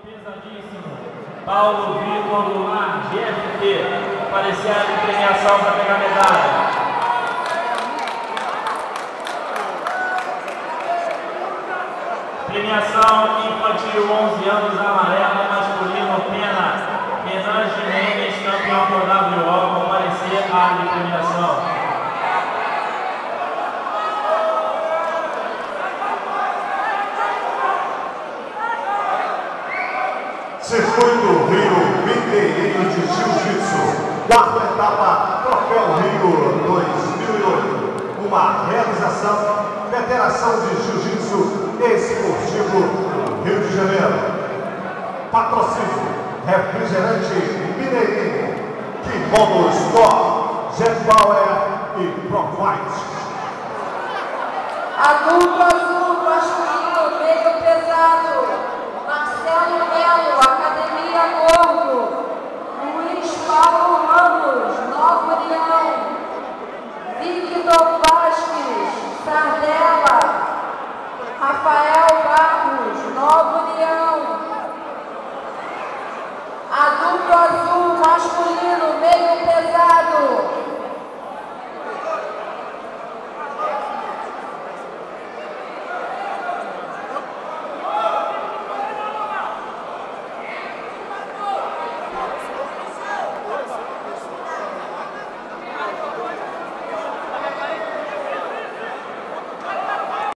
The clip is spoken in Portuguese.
Pesadíssimo. Paulo Vitor Goulart, GFT, aparecia de premiação para pegar medalha. Premiação infantil 11 anos, amarela, masculino, pena. Renan Jimenez, campeão por WO, comparecer à área de premiação. Circuito Rio Mineirinho de Jiu-Jitsu, quarta etapa, Troféu Rio 2008. Uma realização, Federação de Jiu-Jitsu Esportivo Rio de Janeiro. Patrocínio, Refrigerante Mineirinho, Kimono Sport, Jet Power e Pro Fight. A dupla